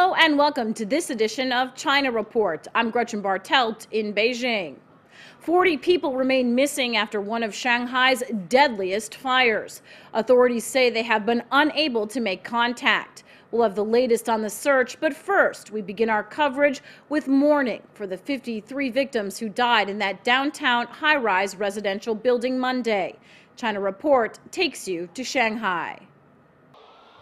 Hello and welcome to this edition of China Report. I'm Gretchen Bartelt in Beijing. 40 people remain missing after one of Shanghai's deadliest fires. Authorities say they have been unable to make contact. We'll have the latest on the search, but first we begin our coverage with mourning for the 53 victims who died in that downtown high-rise residential building Monday. China Report takes you to Shanghai.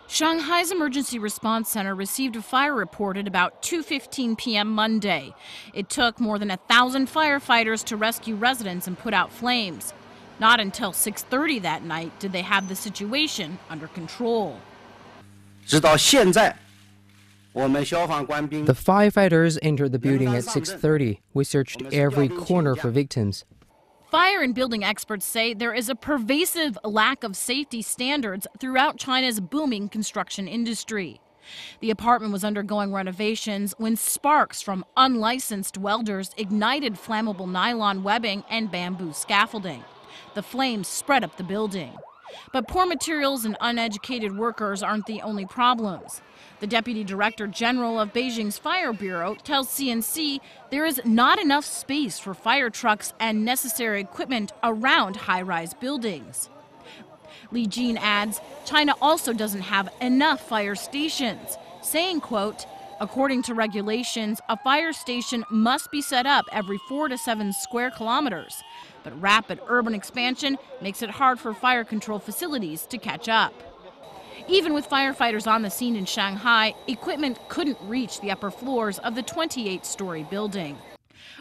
Shanghai's Emergency Response Center received a fire report at about 2:15 p.m. Monday. It took more than 1,000 firefighters to rescue residents and put out flames. Not until 6:30 that night did they have the situation under control. The firefighters entered the building at 6:30. We searched every corner for victims. Fire and building experts say there is a pervasive lack of safety standards throughout China's booming construction industry. The apartment was undergoing renovations when sparks from unlicensed welders ignited flammable nylon webbing and bamboo scaffolding. The flames spread up the building. But poor materials and uneducated workers aren't the only problems. The Deputy Director General of Beijing's Fire Bureau tells CNC there is not enough space for fire trucks and necessary equipment around high-rise buildings. Li Jin adds China also doesn't have enough fire stations, saying, quote, according to regulations, a fire station must be set up every 4 to 7 square kilometers. But rapid urban expansion makes it hard for fire control facilities to catch up. Even with firefighters on the scene in Shanghai, equipment couldn't reach the upper floors of the 28-story building.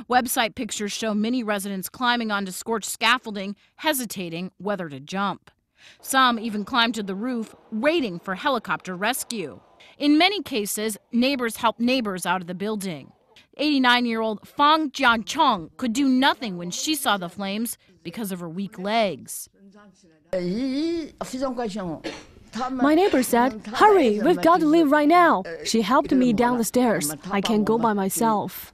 Website pictures show many residents climbing onto scorched scaffolding, hesitating whether to jump. Some even climbed to the roof, waiting for helicopter rescue. In many cases, neighbors helped neighbors out of the building. 89-year-old Fang Jiancheng could do nothing when she saw the flames because of her weak legs. My neighbor said, hurry, we've got to leave right now. She helped me down the stairs. I can't go by myself.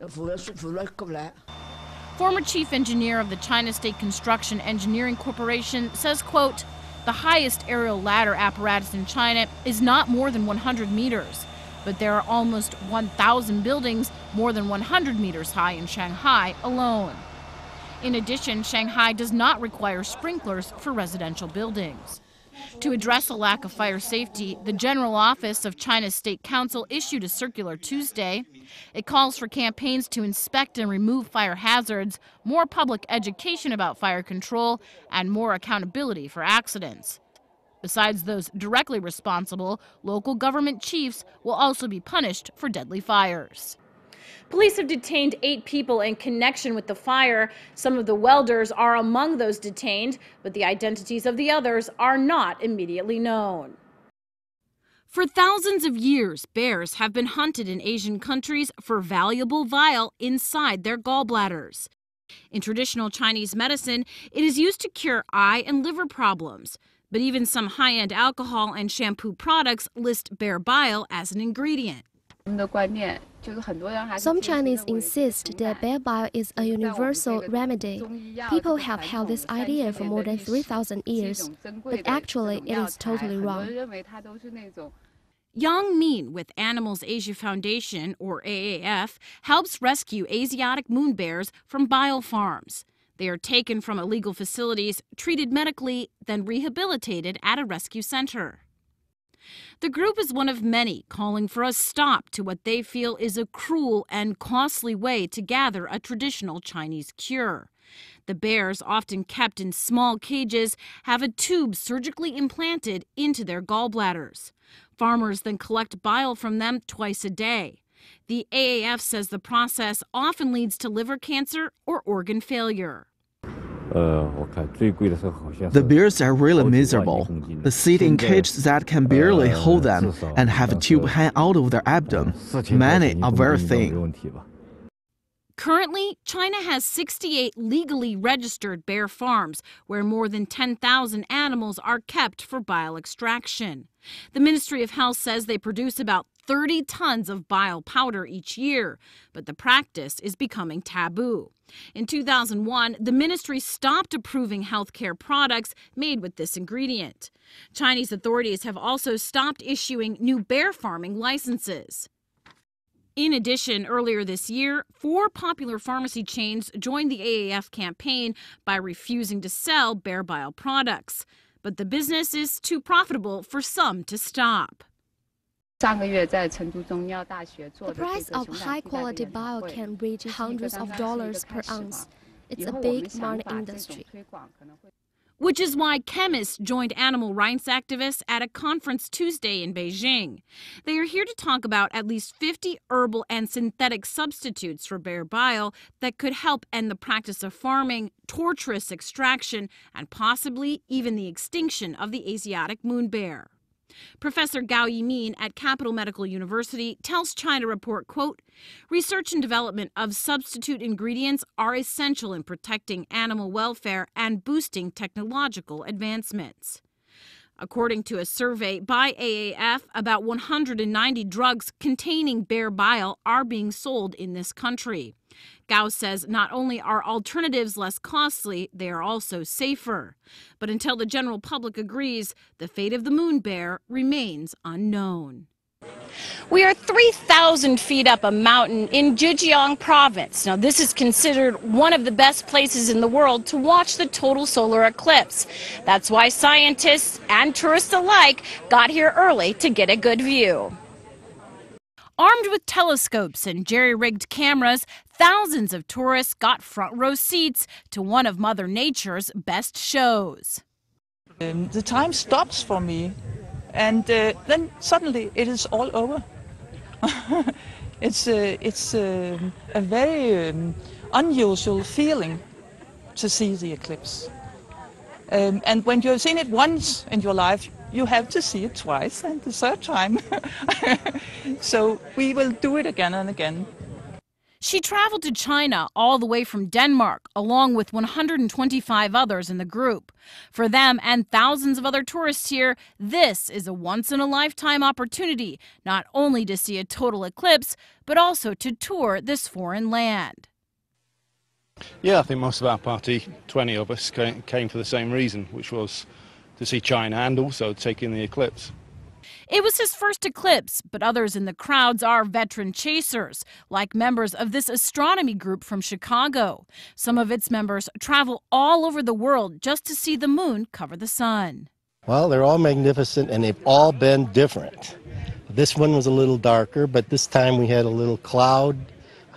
Former chief engineer of the China State Construction Engineering Corporation says, quote, the highest aerial ladder apparatus in China is not more than 100 meters. But there are almost 1,000 buildings more than 100 meters high in Shanghai alone. In addition, Shanghai does not require sprinklers for residential buildings. To address a lack of fire safety, the General Office of China's State Council issued a circular Tuesday. It calls for campaigns to inspect and remove fire hazards, more public education about fire control, and more accountability for accidents. Besides those directly responsible, local government chiefs will also be punished for deadly fires. Police have detained 8 people in connection with the fire. Some of the welders are among those detained, but the identities of the others are not immediately known. For thousands of years, bears have been hunted in Asian countries for valuable bile inside their gallbladders. In traditional Chinese medicine, it is used to cure eye and liver problems. But even some high-end alcohol and shampoo products list bear bile as an ingredient. Some Chinese insist that bear bile is a universal remedy. People have held this idea for more than 3,000 years, but actually it is totally wrong. Yang Min with Animals Asia Foundation, or AAF, helps rescue Asiatic moon bears from bile farms. They are taken from illegal facilities, treated medically, then rehabilitated at a rescue center. The group is one of many calling for a stop to what they feel is a cruel and costly way to gather a traditional Chinese cure. The bears, often kept in small cages, have a tube surgically implanted into their gallbladders. Farmers then collect bile from them twice a day. The AAF says the process often leads to liver cancer or organ failure. The bears are really miserable. They sit in cages that can barely hold them and have a tube hang out of their abdomen. Many are very thin. Currently, China has 68 legally registered bear farms where more than 10,000 animals are kept for bile extraction. The Ministry of Health says they produce about 30 tons of bile powder each year, but the practice is becoming taboo. In 2001, the ministry stopped approving healthcare products made with this ingredient. Chinese authorities have also stopped issuing new bear farming licenses. In addition, earlier this year, 4 popular pharmacy chains joined the AAF campaign by refusing to sell bear bile products. But the business is too profitable for some to stop. The price of high-quality bile can reach hundreds of dollars per ounce. It's a big money industry. Which is why chemists joined animal rights activists at a conference Tuesday in Beijing. They are here to talk about at least 50 herbal and synthetic substitutes for bear bile that could help end the practice of farming, torturous extraction, and possibly even the extinction of the Asiatic moon bear. Professor Gao Yimin at Capital Medical University tells China Report, quote, research and development of substitute ingredients are essential in protecting animal welfare and boosting technological advancements. According to a survey by AAF, about 190 drugs containing bear bile are being sold in this country. Gao says not only are alternatives less costly, they are also safer. But until the general public agrees, the fate of the moon bear remains unknown. We are 3,000 feet up a mountain in Zhejiang province. Now, this is considered one of the best places in the world to watch the total solar eclipse. That's why scientists and tourists alike got here early to get a good view. Armed with telescopes and jerry-rigged cameras, thousands of tourists got front-row seats to one of Mother Nature's best shows. The time stops for me, and then suddenly it is all over. It's a very unusual feeling to see the eclipse. And when you've seen it once in your life, you have to see it twice and the third time. So we will do it again and again. She traveled to China all the way from Denmark, along with 125 others in the group. For them and thousands of other tourists here, this is a once-in-a-lifetime opportunity, not only to see a total eclipse, but also to tour this foreign land. Yeah, I think most of our party, 20 of us, came for the same reason, which was to see China and also take in the eclipse. It was his first eclipse, but others in the crowds are veteran chasers, like members of this astronomy group from Chicago. Some of its members travel all over the world just to see the moon cover the sun. Well, they're all magnificent, and they've all been different. This one was a little darker, but this time we had a little cloud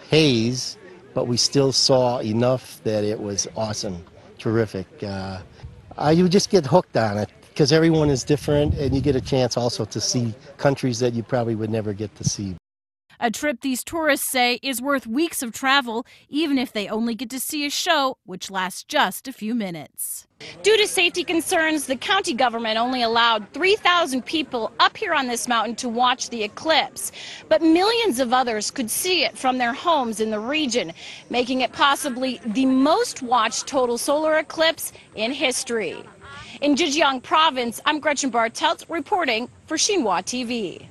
haze, but we still saw enough that it was awesome, terrific. You just get hooked on it because everyone is different, and you get a chance also to see countries that you probably would never get to see. A trip these tourists say is worth weeks of travel, even if they only get to see a show, which lasts just a few minutes. Due to safety concerns, the county government only allowed 3,000 people up here on this mountain to watch the eclipse. But millions of others could see it from their homes in the region, making it possibly the most watched total solar eclipse in history. In Zhejiang province, I'm Gretchen Bartelt reporting for Xinhua TV.